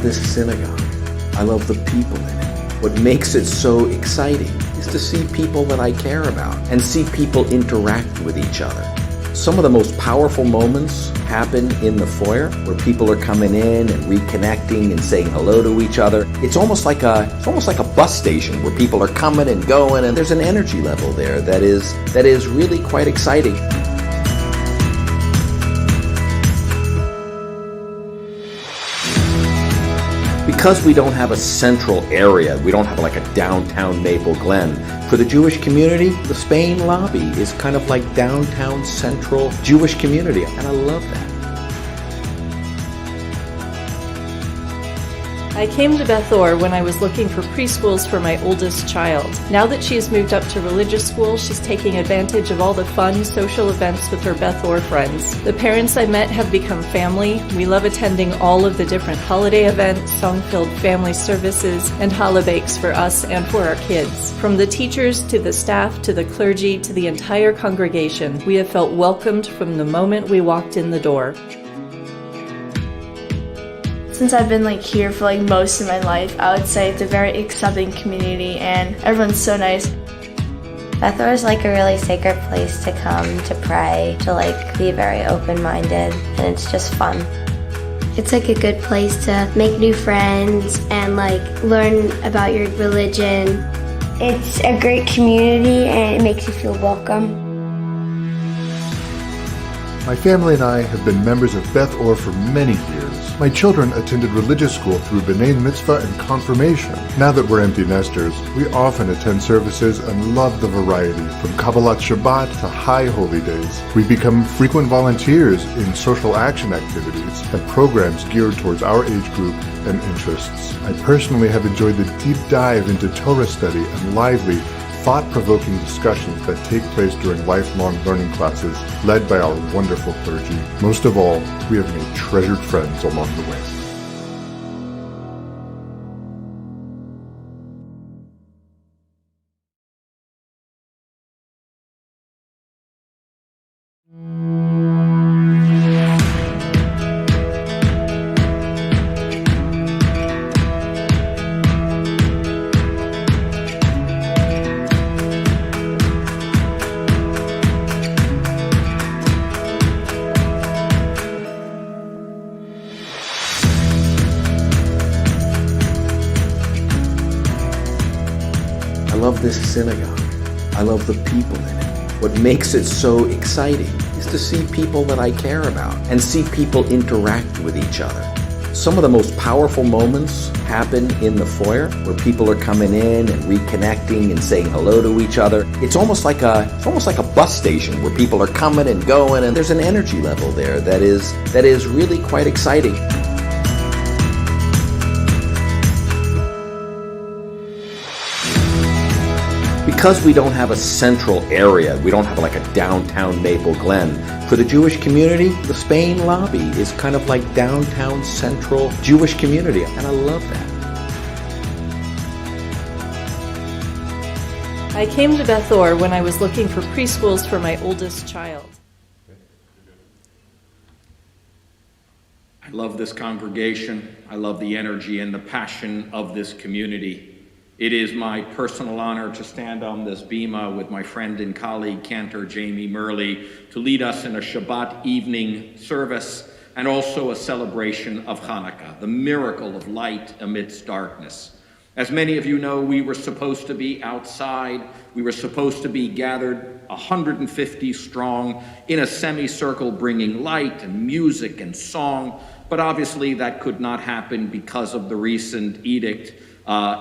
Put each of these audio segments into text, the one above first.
this synagogue. I love the people in it. What makes it so exciting is to see people that I care about and see people interact with each other. Some of the most powerful moments happen in the foyer where people are coming in and reconnecting and saying hello to each other. It's almost like a bus station where people are coming and going, and there's an energy level there that is really quite exciting. Because we don't have a central area, we don't have like a downtown Maple Glen, for the Jewish community, the Spain lobby is kind of like downtown central Jewish community, and I love that. I came to Beth Or when I was looking for preschools for my oldest child. Now that she has moved up to religious school, she's taking advantage of all the fun social events with her Beth Or friends. The parents I met have become family. We love attending all of the different holiday events, song-filled family services, and challah bakes for us and for our kids. From the teachers to the staff to the clergy to the entire congregation, we have felt welcomed from the moment we walked in the door. Since I've been here for most of my life, I would say it's a very accepting community and everyone's so nice. Beth Or is a really sacred place to come, to pray, to be very open-minded, and it's just fun. It's a good place to make new friends and learn about your religion. It's a great community and it makes you feel welcome. My family and I have been members of Beth Or for many years. My children attended religious school through B'nai Mitzvah and confirmation. Now that we're empty nesters, we often attend services and love the variety, from Kabbalat Shabbat to high holy days. We've become frequent volunteers in social action activities and programs geared towards our age group and interests. I personally have enjoyed the deep dive into Torah study and lively, thought-provoking discussions that take place during lifelong learning classes led by our wonderful clergy. Most of all, we have made treasured friends along the way. I love this synagogue. I love the people in it. What makes it so exciting is to see people that I care about and see people interact with each other. Some of the most powerful moments happen in the foyer where people are coming in and reconnecting and saying hello to each other. It's almost like a bus station where people are coming and going, and there's an energy level there that is really quite exciting. Because we don't have a central area, we don't have like a downtown Maple Glen, for the Jewish community, the Spain lobby is kind of like downtown central Jewish community, and I love that. I came to Beth Or when I was looking for preschools for my oldest child. I love this congregation. I love the energy and the passion of this community. It is my personal honor to stand on this bima with my friend and colleague, Cantor Jamie Murley, to lead us in a Shabbat evening service and also a celebration of Hanukkah, the miracle of light amidst darkness. As many of you know, we were supposed to be outside. We were supposed to be gathered 150 strong in a semicircle, bringing light and music and song, but obviously that could not happen because of the recent edict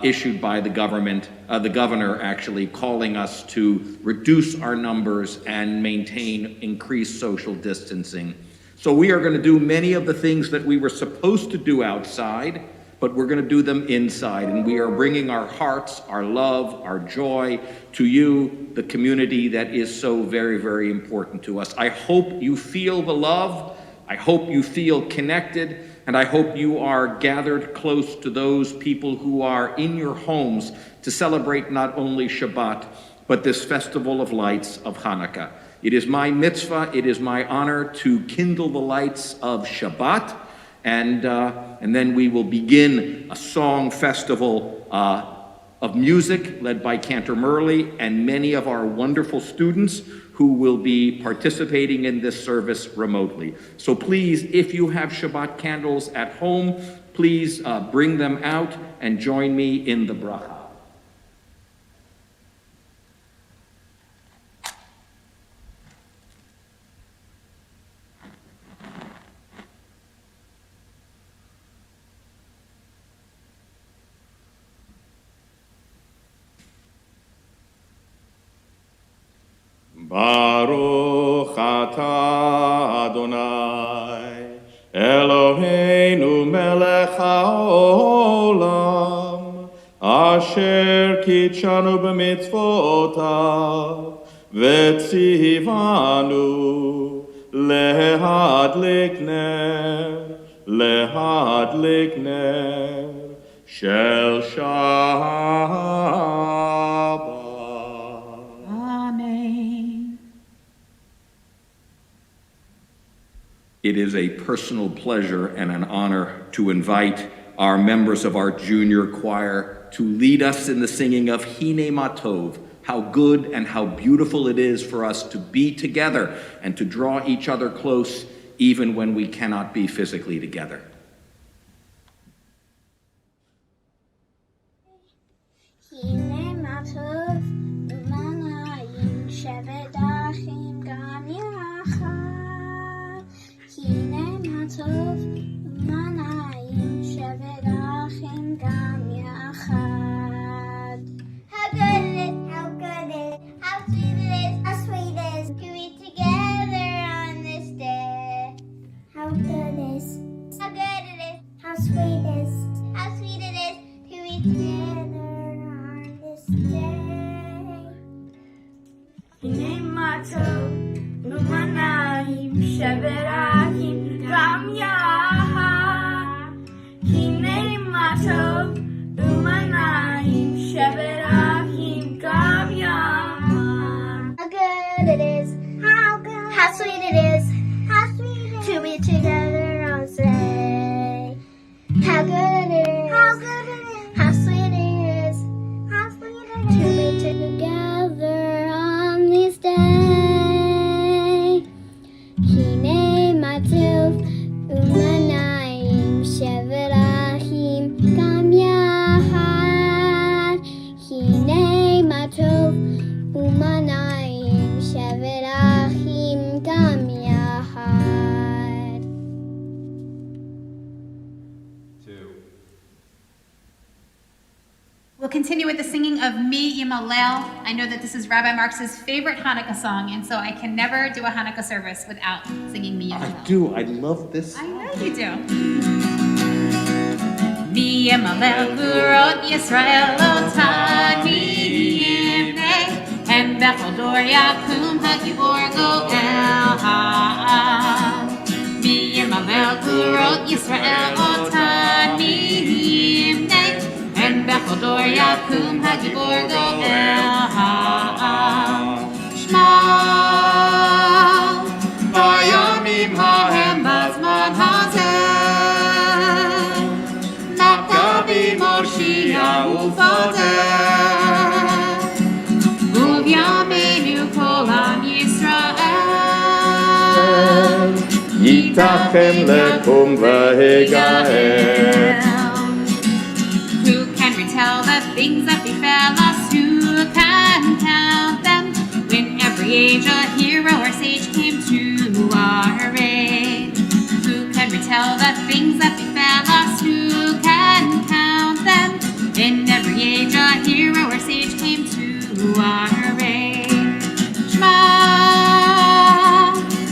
issued by the governor actually calling us to reduce our numbers and maintain increased social distancing. So we are going to do many of the things that we were supposed to do outside, but we're going to do them inside, and we are bringing our hearts, our love, our joy to you, the community that is so very, very important to us. I hope you feel the love. I hope you feel connected. And I hope you are gathered close to those people who are in your homes to celebrate not only Shabbat, but this festival of lights of Hanukkah. It is my mitzvah, it is my honor to kindle the lights of Shabbat, And then we will begin a song festival of music led by Cantor Murley and many of our wonderful students who will be participating in this service remotely. So please, if you have Shabbat candles at home, please bring them out and join me in the bracha. Baruch atah Adonai, Eloheinu melech haolam, asher kitshanu b'mitzvotav, v'tzivanu lehadlik ner, shel Shabbat. It is a personal pleasure and an honor to invite our members of our junior choir to lead us in the singing of Hine Matov. How good and how beautiful it is for us to be together and to draw each other close even when we cannot be physically together. Hine Matov, umanayim shevet achim gam yachad. Hine matov, umanayim shevet achim gam yachad. How good it is, how good it is, how sweet it is, how sweet it is to be together on this day. How good it is, how good it is, how sweet it is, how sweet it is to be together on this day. Hine matov, umanayim shevet achim gam yachad. Hine matov, umanayim shevet achim gam yachad. How good it is, how good, how sweet it is, how sweet it is to be together on this day. How good it is, how good it is, how sweet it is, how sweet it is to be together on this day. Hine matov, umanayim shevet achim gam yachad. Hine matov, umanayim shevet achim gam yachad. We'll continue with the singing of Mi Yimalel. I know that this is Rabbi Marx's favorite Hanukkah song, and so I can never do a Hanukkah service without singing Mi Yimalel. I do. I love this. I know you do. Mi Yimalel Gurot Yisrael Otani Yimnei, and Beth Or Yakum Hagibor Goel Ha'am. Mi Yimalel Gurot Yisrael Otani Yimnei, and Beth Or Yakum Hagibor Goel Ha'am. Shema Vayamim Ha'em Bazman Hazeh, Maccabi Moshiach Ufodeh, U'V'yameinu Kol Am Yisrael, Yitachem lekum v'hegael. Who can retell the things that befell us? Who can count them? When every age a hero or sage came to our aid. Who can retell the things that befell us? Who can count them? In every age a hero or sage came to our aid. Shema,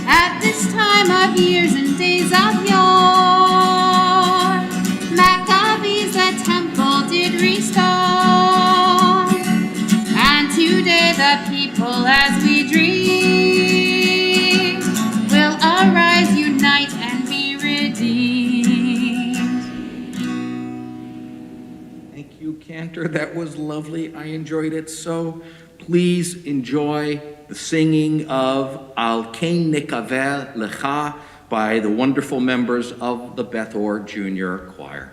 at this time of years and days of yore, Maccabees the temple did restore, and today the people as we dream will arise, unite, and be redeemed. Thank you, Cantor. That was lovely. I enjoyed it so. Please enjoy the singing of Al Kein Nikavel Lecha by the wonderful members of the Beth Or Junior Choir.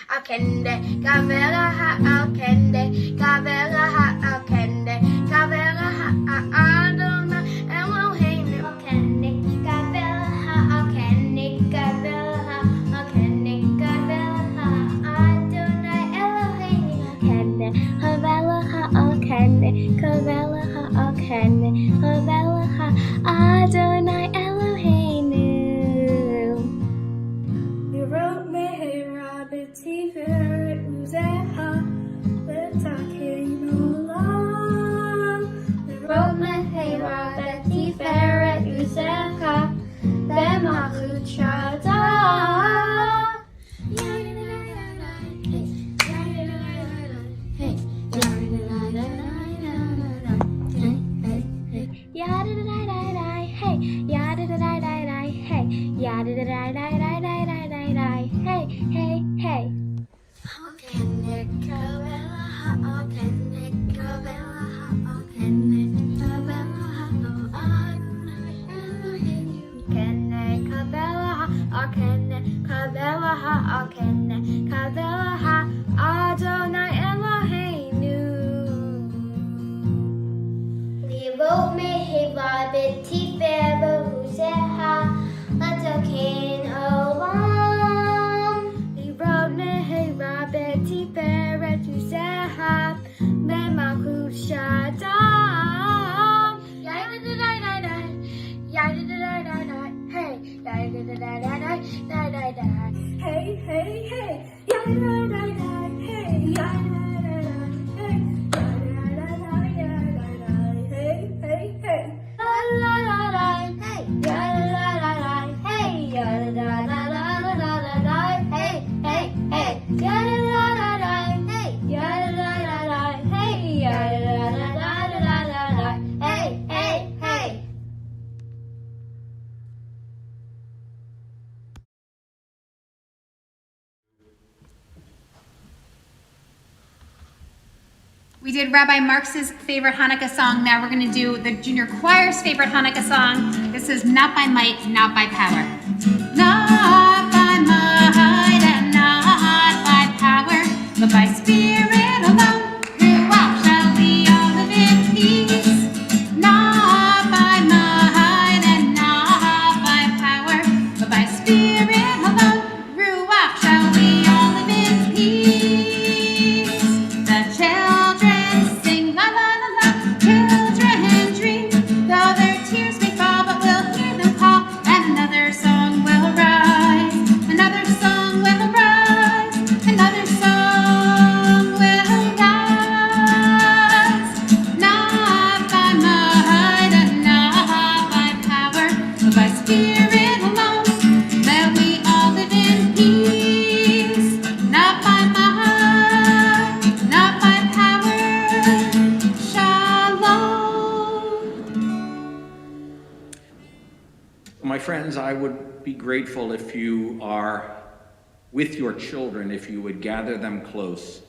Akende, Gavera ha Akende, Gavera ha Akende, Gavera ha Adona, Elohim Akende, Gavera ha Akende, Gavera ha Akende, Gavera ha Adona, Elohim Akende, Gavera ha Akende, Gavera ha Akende, Gavera ha Adona, Elohim. You wrote me, hey, Robert, Tiferet, Uzeha, Letakin, Olam. You wrote me, hey, Robert, Tiferet, Uzeha, Bemachut Shada. Adonai Eloheinu. Livote mehiva betifera huzeha latokin olam. Livote mehiva betifera huzeha memakut shadam. Yai-da-da-da-da-da, yai-da-da-da-da-da, hey, yai-da-da-da-da-da, da-da-da. Hey, hey, hey, yai-da-da-da-da, hey, yai-da-da-da-da, hey, yai-da-da-da-da, yai-da-da-da, hey, hey, hey. La-la-la-la, hey, yai-da-da-da-da, hey, yai-da-da-da-da-da-da-da, hey, hey, hey, yai-da-da-da-da, hey, yai-da-da-da-da, hey, yai-da-da-da-da-da-da, hey, hey, hey. We did Rabbi Marx's favorite Hanukkah song. Now we're going to do the junior choir's favorite Hanukkah song. This is Not by Might, Not by Power. Not by might and not by power, but by Spirit alone. Throughout shall we all live in peace. Not by might and not by power, but by Spirit alone. Throughout shall we all live in peace. The children sing la la la la. Children dream, though their tears may fall, but we'll hear them call. And another song will arise. Another song will arise. Another song will rise. Not by might and not by power, but by Spirit alone, that we all live in peace. Not by might, not by power. Shalom. My friends, I would be grateful if you are with your children, if you would gather them close.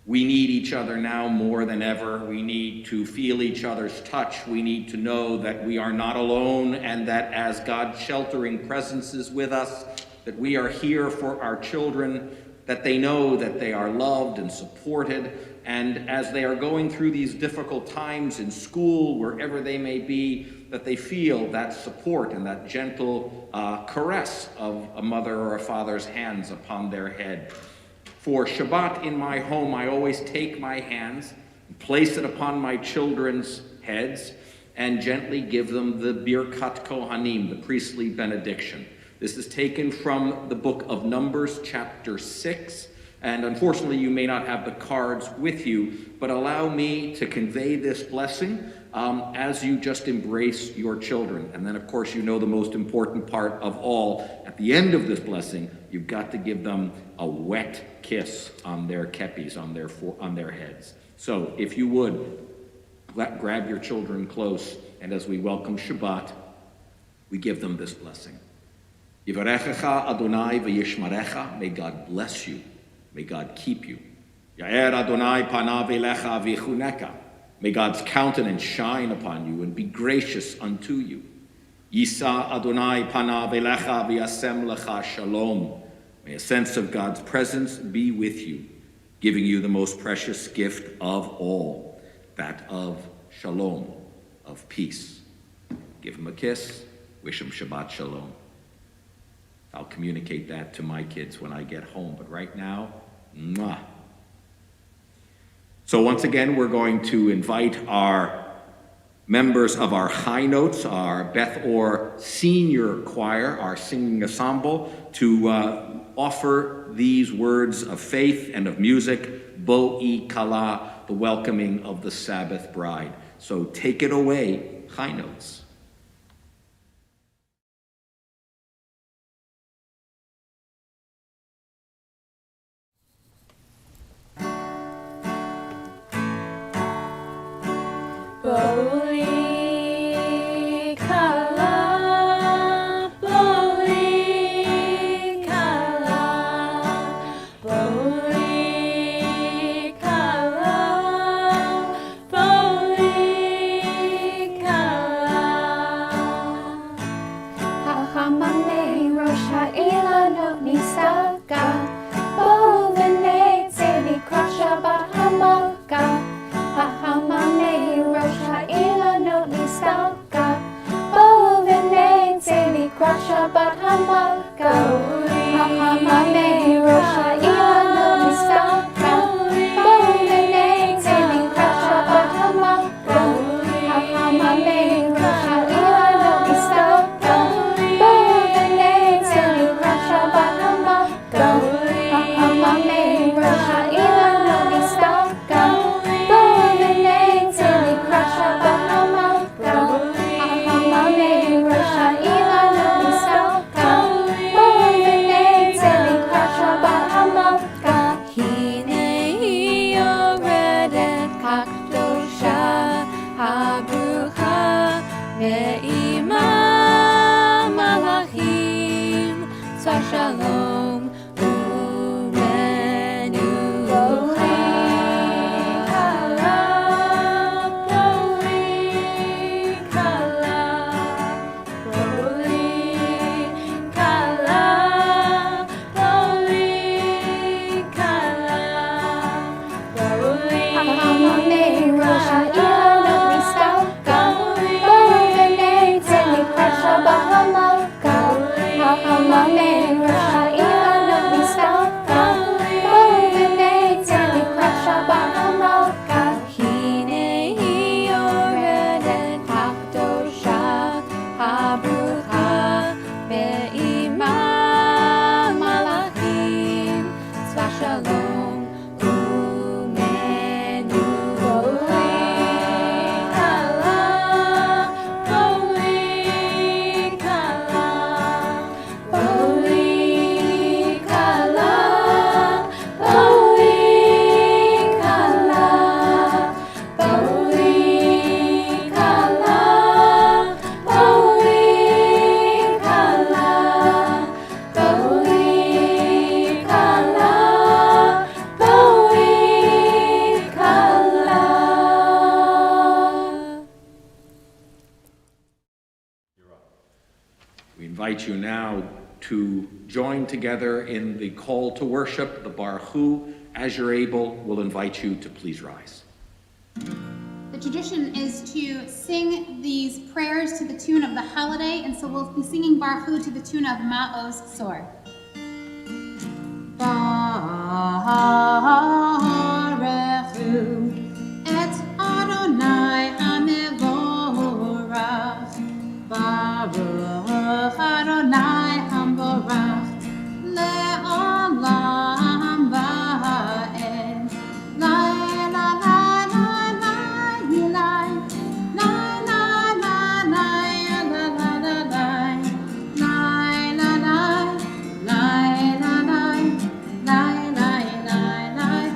We need each other now more than ever. We need to feel each other's touch. We need to know that we are not alone, and that as God's sheltering presence is with us, that we are here for our children, that they know that they are loved and supported, and as they are going through these difficult times in school, wherever they may be, that they feel that support and that gentle caress of a mother or a father's hands upon their head. For Shabbat in my home, I always take my hands and place it upon my children's heads and gently give them the Birkat Kohanim, the priestly benediction. This is taken from the book of Numbers, chapter 6. And unfortunately, you may not have the cards with you, but allow me to convey this blessing as you just embrace your children. And then, of course, you know the most important part of all. At the end of this blessing, you've got to give them a wet kiss on their kepis, on their heads. So, if you would, grab your children close, and as we welcome Shabbat, we give them this blessing. Yivarechecha Adonai v'yishmarecha. May God bless you May God keep you. Ya'er Adonai panav elecha v'chuneka. May God's countenance shine upon you and be gracious unto you. Yisa Adonai panav elecha v'yasem lecha shalom. May a sense of God's presence be with you, giving you the most precious gift of all, that of shalom, of peace. Give him a kiss, wish him Shabbat shalom. I'll communicate that to my kids when I get home, but right now, mwah. So once again, we're going to invite our members of our high notes, our Beth Or senior choir, our singing ensemble, to offer these words of faith and of music, Bo'i Kala, the welcoming of the Sabbath bride. So take it away, high notes. Bo'i Kala, Bo'i Kala, Bo'i Kala, Bo'i Kala. Hachamamei Rosh Ha'ilonot Nisaga, Bovenei Tzedikot Shabbat Hamalka. Hachamamei Rosh Ha'ilonot Nisaga, Bovenei Tzedikot Shabbat Hamalka. Hachamamei Rosh Ha'ilonot Nisaga, Bovenei Tzedikot Shabbat Hamalka. Hachamamei Rosh Ha'ilonot Nisaga, Bovenei Tzedikot Shabbat Hamalka. Hachamamei Rosh Ha'ilonot Nisaga, Bovenei Tzedikot Shabbat Hamalka. Hachamamei Rosh Ha'ilonot Nisaga, Bovenei Tzedikot Shabbat Hamalka. Hinei yoredet kakdosha habrucha ve'ima malachim tzvar shalom u'menucha. Hachamamei Rosh Ha'ilonot Nisaga, Bovenei Tzedikot Shabbat Hamalka. Hachamamei Rosh Ha'ilonot Nisaga, Bovenei Tzedikot Shabbat Hamalka. Hinei yoredet hakdosha habrucha ve'ima malachim tzvar shalom u'menucha. Bo'i Kala, Bo'i Kala, Bo'i Kala, Bo'i Kala, Bo'i Kala, Bo'i Kala, Bo'i Kala. We invite you now to join together in the call to worship, the Baruch Hu. As you're able, we'll invite you to please rise. The tradition is to sing these prayers to the tune of the holiday, and so we'll be singing Baruch Hu to the tune of Ma'oz Sor. Baruch Hu et Adonai HaMevorach, Baruch Adonai HaMevorach, Le'olam Va'ed. Lai, la, la, la, la, lai, lai, la, la, lai, la, la, la, lai, lai, la, lai, lai, la, lai, lai, lai, lai, lai.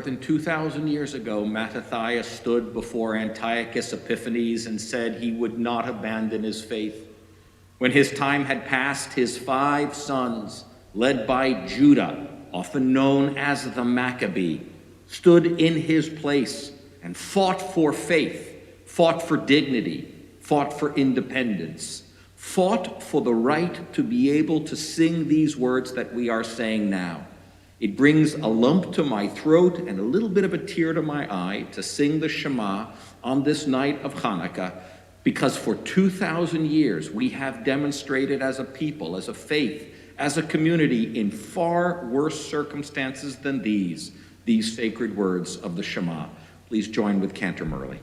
than 2,000 years ago, Mattathias stood before Antiochus Epiphanes and said he would not abandon his faith. When his time had passed, his 5 sons, led by Judah, often known as the Maccabee, stood in his place and fought for faith, fought for dignity, fought for independence, fought for the right to be able to sing these words that we are saying now. It brings a lump to my throat and a little bit of a tear to my eye to sing the Shema on this night of Hanukkah, because for 2,000 years we have demonstrated as a people, as a faith, as a community in far worse circumstances than these sacred words of the Shema. Please join with Cantor Murley.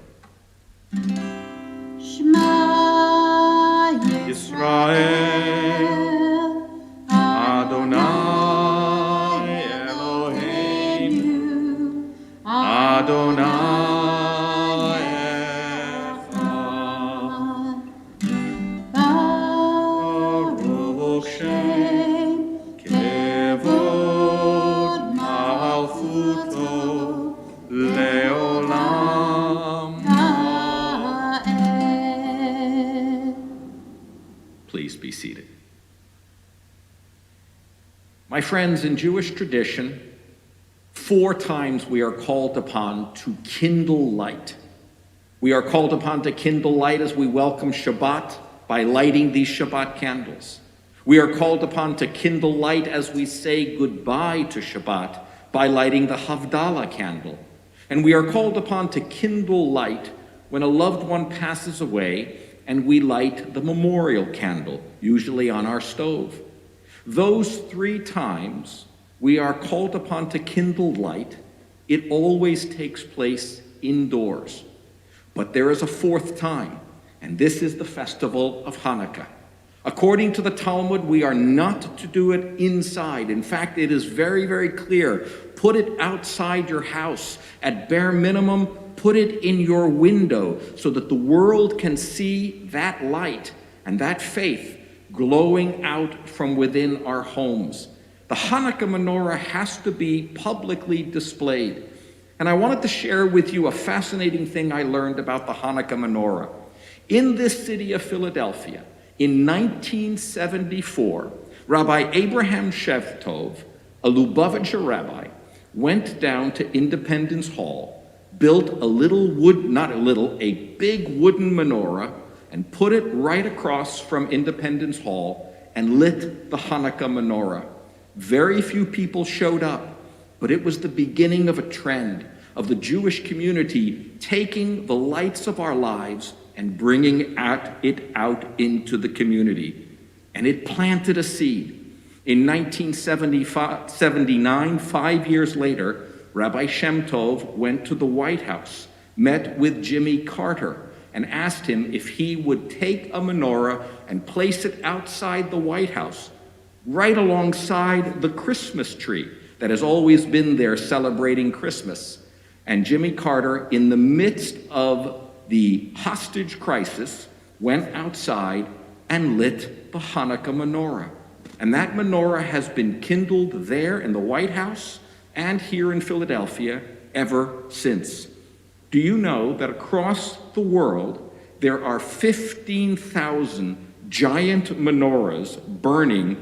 Shema Yisrael, Adonai Eloheinu, Adonai Echad. Baruch Shem Kevod Malchuto Leolam. Please be seated. My friends, in Jewish tradition, 4 times we are called upon to kindle light. We are called upon to kindle light as we welcome Shabbat by lighting these Shabbat candles. We are called upon to kindle light as we say goodbye to Shabbat by lighting the Havdalah candle. And we are called upon to kindle light when a loved one passes away and we light the memorial candle, usually on our stove. Those 3 times we are called upon to kindle light. It always takes place indoors. But there is a 4th time, and this is the festival of Hanukkah. According to the Talmud, we are not to do it inside. In fact, it is very, very clear. Put it outside your house. At bare minimum, put it in your window so that the world can see that light and that faith glowing out from within our homes. The Hanukkah menorah has to be publicly displayed. And I wanted to share with you a fascinating thing I learned about the Hanukkah menorah. In this city of Philadelphia, in 1974, Rabbi Abraham Shevtov, a Lubavitcher rabbi, went down to Independence Hall, built a big wooden menorah, and put it right across from Independence Hall and lit the Hanukkah menorah. Very few people showed up, but it was the beginning of a trend of the Jewish community taking the lights of our lives and bringing it out into the community. And it planted a seed. In 1979, 5 years later, Rabbi Shem Tov went to the White House, met with Jimmy Carter, and asked him if he would take a menorah and place it outside the White House, right alongside the Christmas tree that has always been there celebrating Christmas. And Jimmy Carter, in the midst of the hostage crisis, went outside and lit the Hanukkah menorah. And that menorah has been kindled there in the White House and here in Philadelphia ever since. Do you know that across the world there are 15,000 giant menorahs burning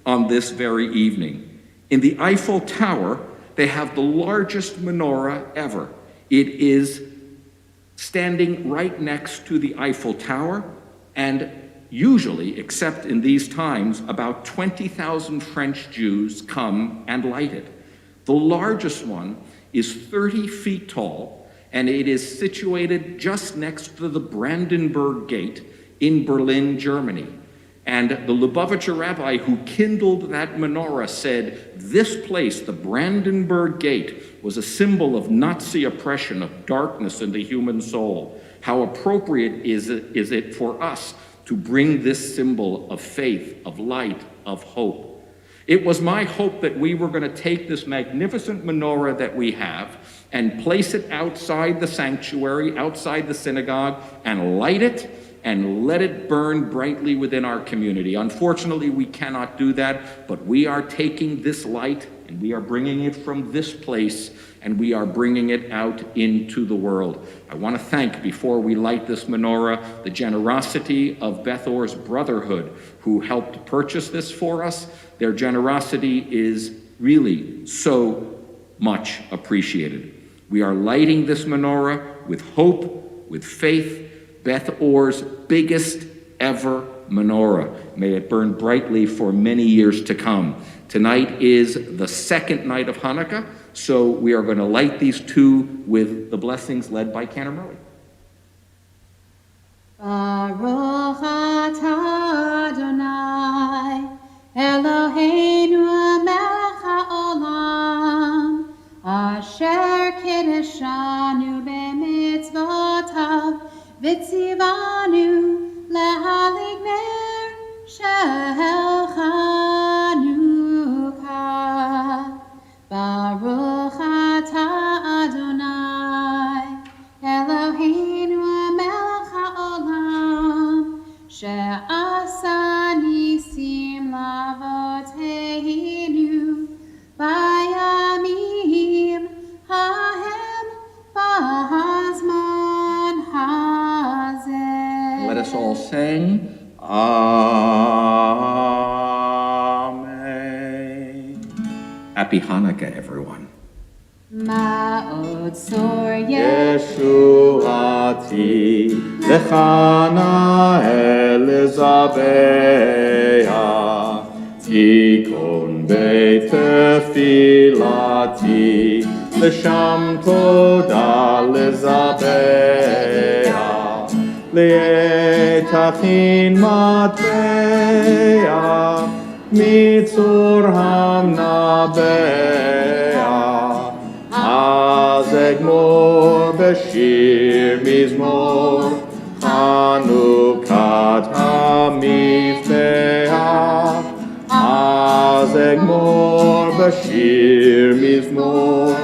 on this very evening? In the Eiffel Tower, they have the largest menorah ever. It is standing right next to the Eiffel Tower, and usually, except in these times, about 20,000 French Jews come and light it. The largest one is 30 feet tall, and it is situated just next to the Brandenburg Gate in Berlin, Germany. And the Lubavitcher rabbi who kindled that menorah said, this place, the Brandenburg Gate, was a symbol of Nazi oppression, of darkness in the human soul. How appropriate is it for us to bring this symbol of faith, of light, of hope? It was my hope that we were going to take this magnificent menorah that we have and place it outside the sanctuary, outside the synagogue, and light it and let it burn brightly within our community. Unfortunately, we cannot do that, but we are taking this light and we are bringing it from this place, and we are bringing it out into the world. I want to thank, before we light this menorah, the generosity of Beth Or's Brotherhood, who helped purchase this for us. Their generosity is really so much appreciated. We are lighting this menorah with hope, with faith, Beth Or's biggest ever menorah. May it burn brightly for many years to come. Tonight is the second night of Hanukkah, so we are going to light these two with the blessings led by Cantor Murray. Baruch atah Adonai, Eloheinu melech haolam, asher kiddushanu b'mitzvotav, v'tzivanu lehalig ner shel Chanukah. Baruch atah Adonai, Eloheinu melech haolam, she'asa nisim lavoteinu bayamim hahem b'hazman hazeh. Let us all sing, Amen. Happy Hanukkah, everyone. Ma'od sor Yeshuati lechana Elizabeth tikon beit tefilati l'sham toda Elizabeth li'etachin matbeya mitzur hamnabea az egmor b'shir mizmor Chanukat hamifbeach az egmor b'shir mizmor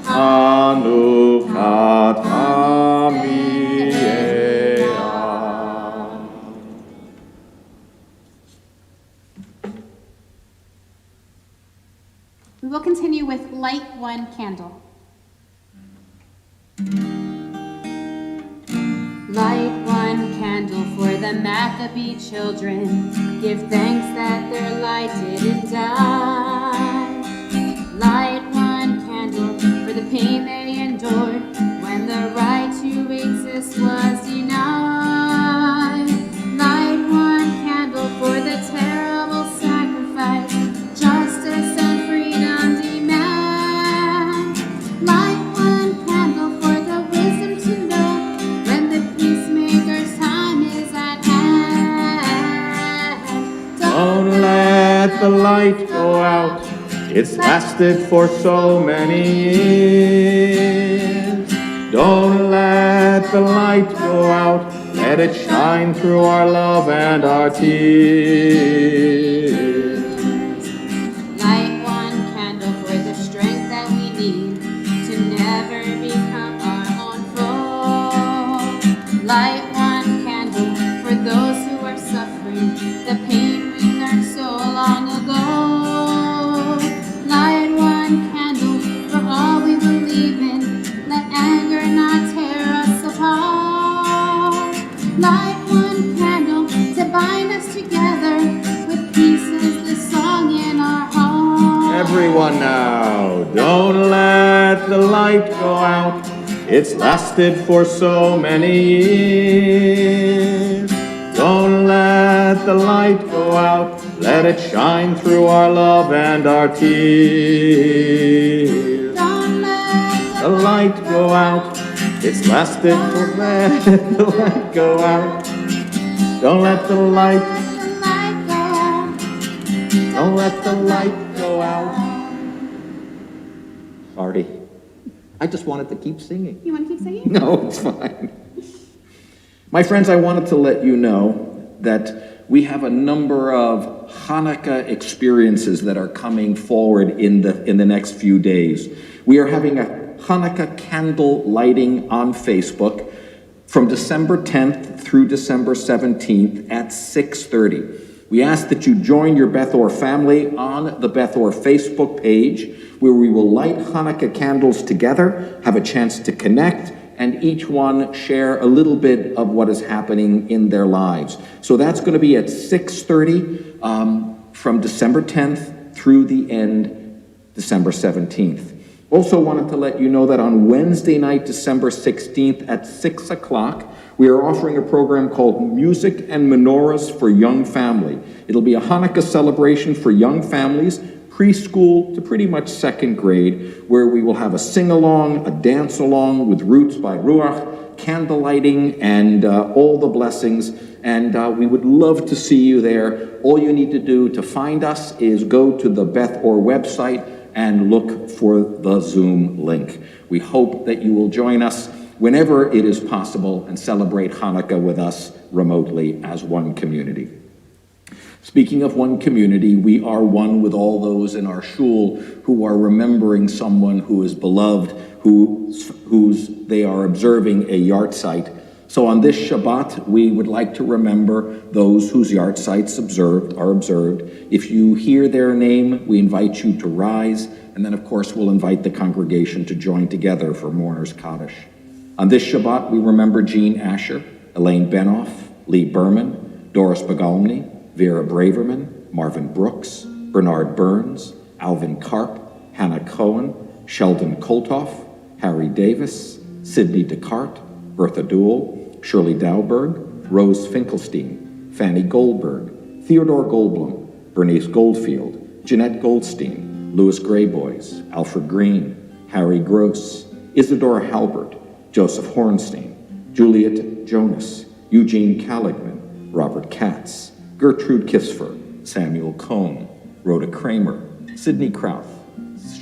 Chanukat hamifbeach. We will continue with Light One Candle. Light one candle for the Maccabee children. Give thanks that their light didn't die. Light one candle for the pain they endured when the right to exist was denied. Light one candle for the terrible sacrifice justice and freedom demand. Light one candle for the wisdom to know when the peacemaker's time is at hand. Don't let the light go out. It's lasted for so many years. Don't let the light go out. Let it shine through our love and our tears. Light one candle for the strength that we need to never become our own foe. Light one candle for those who are suffering the pain we learned so long ago. Light one candle for all we believe in. Let anger not tear us apart. Light one candle to bind us together with peace as the song in our heart. Everyone now, don't let the light go out. It's lasted for so many years. Don't let the light go out. Let it shine through our love and our tears. Don't let The light go out. It's lasted for let the light go out. Don't let the light, the light go out. don't let the light go out. Sorry. I just wanted to keep singing. You want to keep singing? No, it's fine. My friends, I wanted to let you know that we have a number of Hanukkah experiences that are coming forward in the next few days. We are having a Hanukkah candle lighting on Facebook from December 10th through December 17th at 6:30. We ask that you join your Beth Or family on the Beth Or Facebook page, where we will light Hanukkah candles together, have a chance to connect, and each one share a little bit of what is happening in their lives. So that's going to be at 6:30 from December 10th through the end, December 17th. Also wanted to let you know that on Wednesday night, December 16th at 6 o'clock, we are offering a program called Music and Menorahs for Young Family. It'll be a Hanukkah celebration for young families, preschool to pretty much second grade, where we will have a sing-along, a dance-along with Roots by Ruach, candle lighting, and all the blessings. And we would love to see you there. All you need to do to find us is go to the Beth Or website and look for the Zoom link. We hope that you will join us whenever it is possible and celebrate Hanukkah with us remotely as one community. Speaking of one community, we are one with all those in our shul who are remembering someone who is beloved, whose they are observing a yahrzeit. So on this Shabbat, we would like to remember those whose yahrzeits are observed. If you hear their name, we invite you to rise, and then of course we'll invite the congregation to join together for Mourner's Kaddish. On this Shabbat, we remember Jean Asher, Elaine Benoff, Lee Berman, Doris Bagalmny, Vera Braverman, Marvin Brooks, Bernard Burns, Alvin Karp, Hannah Cohen, Sheldon Koltoff, Harry Davis, Sidney Descartes, Bertha Duell, Shirley Dauberg, Rose Finkelstein, Fanny Goldberg, Theodore Goldblum, Bernice Goldfield, Jeanette Goldstein, Louis Grayboys, Alfred Green, Harry Gross, Isadora Halbert, Joseph Hornstein, Juliet Jonas, Eugene Caligman, Robert Katz, Gertrude Kisfer, Samuel Cohn, Rhoda Kramer, Sidney Krauth,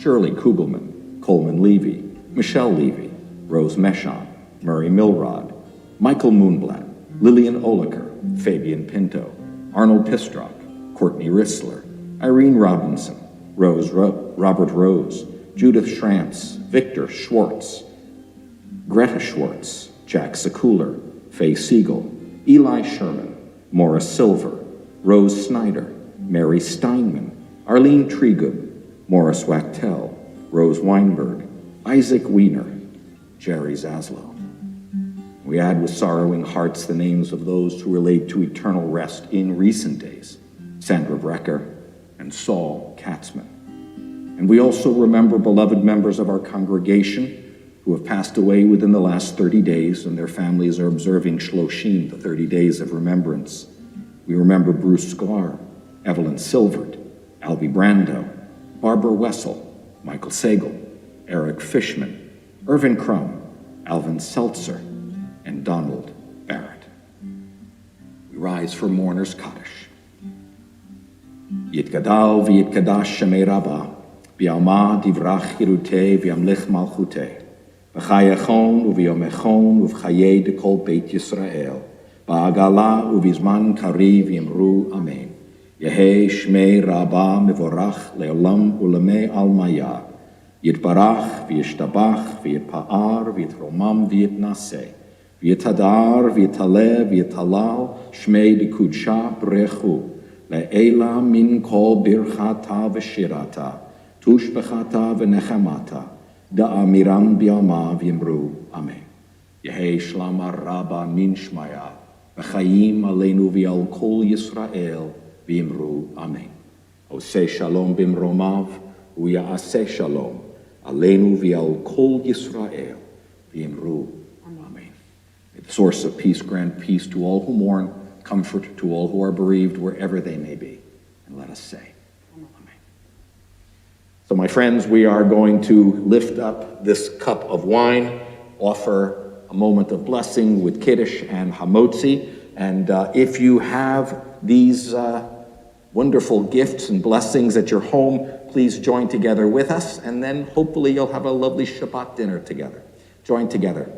Shirley Kugelman, Coleman Levy, Michelle Levy, Rose Meshon, Murray Milrod, Michael Moonblatt, Lillian Oliker, Fabian Pinto, Arnold Pistrock, Courtney Rissler, Irene Robinson, Robert Rose, Judith Schramps, Victor Schwartz, Greta Schwartz, Jack Sekuler, Faye Siegel, Eli Sherman, Morris Silver, Rose Snyder, Mary Steinman, Arlene Tregood, Morris Wachtel, Rose Weinberg, Isaac Wiener, Jerry Zaslow. We add with sorrowing hearts the names of those who relate to eternal rest in recent days, Sandra Brecker and Saul Katzman. And we also remember beloved members of our congregation who have passed away within the last 30 days, and their families are observing Shloshim, the 30 days of remembrance. We remember Bruce Sklar, Evelyn Silvert, Albie Brando, Barbara Wessel, Michael Sagel, Eric Fishman, Irvin Crum, Alvin Seltzer, and Donald Barrett. We rise for Mourner's Kaddish. Yitgadal v'yitkadash shemei Rabbah, v'yalma divrach chirutei v'yamlich malchutei, v'chayachon u'v'yomechon u'v'chayei dekol Beit Yisrael, ba'agala u'v'zman kariv yimru amen. Yehei shmei Rabbah mevorach le'olam u'lemei almaya, yitbarach v'yishtabach v'yitpa'ar v'yitromam v'yitnaseh, v'yitadar v'yitaleh v'yitalal shmei dikudsha brechu, le'ela min kol birchata v'shirata, tushbechata v'nechamata, da'amiram bi'alma v'yimru amen. Yehei shlamar Rabba min shmaya, v'chayim aleinu v'yal kol Yisrael v'yimru amen. Oseh shalom b'mromav, u'ya'aseh shalom, aleinu v'yal kol Yisrael v'yimru amen. May the source of peace grant peace to all who mourn, comfort to all who are bereaved wherever they may be. And let us say, amen. So my friends, we are going to lift up this cup of wine, offer a moment of blessing with Kiddush and Hamotzi. And if you have these wonderful gifts and blessings at your home, please join together with us, and then hopefully you'll have a lovely Shabbat dinner together. Join together.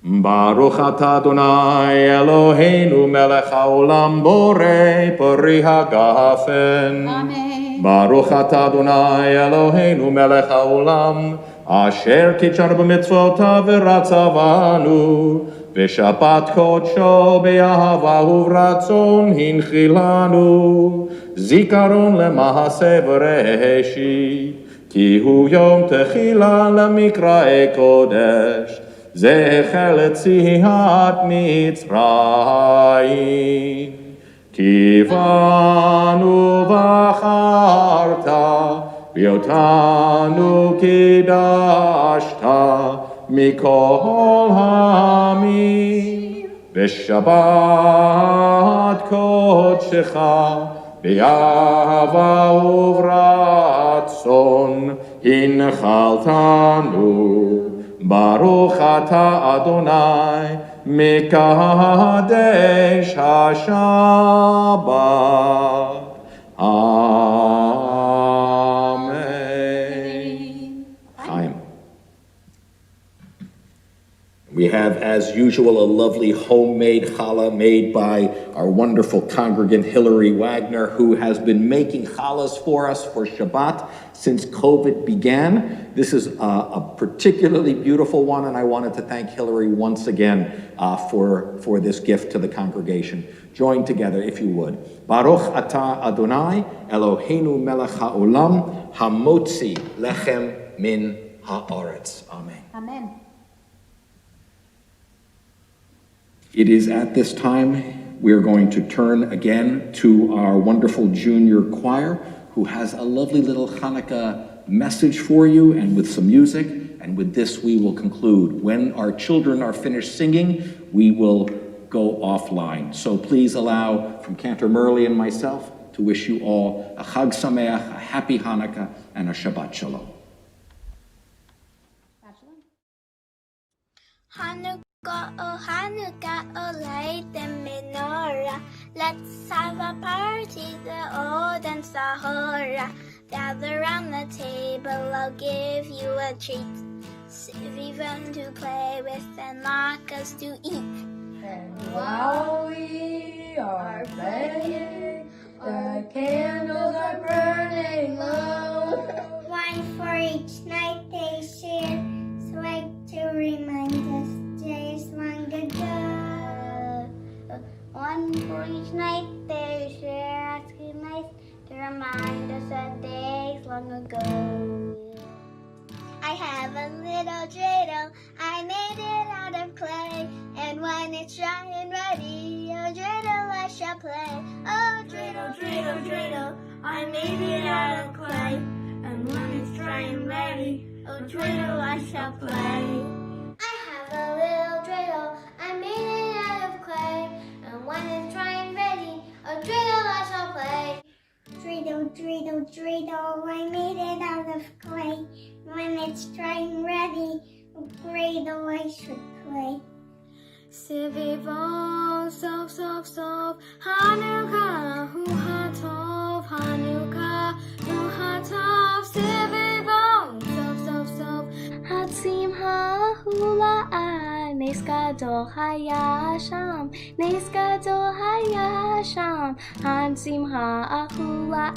Baruch atah Adonai Eloheinu melech haolam borei pori hagafen. Amen. Baruch atah Adonai Eloheinu melech haolam asher kitshanu b'mitzvotav v'ratzavanu בשבת קודשו באהבה וברצון הנחיל לנו זיכרון למעשה בראשית, כי הוא יום תחילה למקראי קודש, זכר ליציאת מצרים. כי בנו בחרת, ואותנו קידשת מכל העמים. בשבת קודשך באהבה וברצון הנחלתנו. ברוך אתה אדוני מקדש השבת. Amen. Chaim. We have, as usual, a lovely homemade challah made by our wonderful congregant Hillary Wagner, who has been making challahs for us for Shabbat since COVID began. This is a particularly beautiful one, and I wanted to thank Hillary once again for this gift to the congregation. Join together, if you would. Baruch atah Adonai Eloheinu melech haolam hamotzi lechem min haaretz. Amen. Amen. It is at this time we're going to turn again to our wonderful junior choir, who has a lovely little Hanukkah message for you and with some music. And with this, we will conclude. When our children are finished singing, we will go offline. So please allow, from Cantor Murley and myself, to wish you all a Chag Sameach, a happy Hanukkah, and a Shabbat Shalom. Hanukkah, oh Hanukkah, oh light the menorah. Let's have a party, the old and Sahara. Gather round the table, I'll give you a treat. Sivivon to play with and latkes to eat. And while we are playing, the candles are burning low. One for each night they share, swag to remind us days long ago. One for each night they share, asking nice to remind us of days long ago. I have a little dreidel, I made it out of clay, and when it's dry and ready, oh dreidel I shall play. Oh dreidel, dreidel, dreidel, I made it out of clay, and when it's dry and ready, oh dreidel I shall play. I have a little dreidel, I made it out of clay, and when it's dry and ready, oh dreidel I shall play. Dreidel, dreidel, dreidel, I made it out of clay. When it's dry and ready, dreidel I should play. Sivivon, sov, sov, sov, Hanukkah, hu hatov, Hanukkah, hu hatov, Sivivon, sov, sov, sov, Hatsimha hula, nes gadol haya sham, nes gadol haya sham, Hatsimha hula.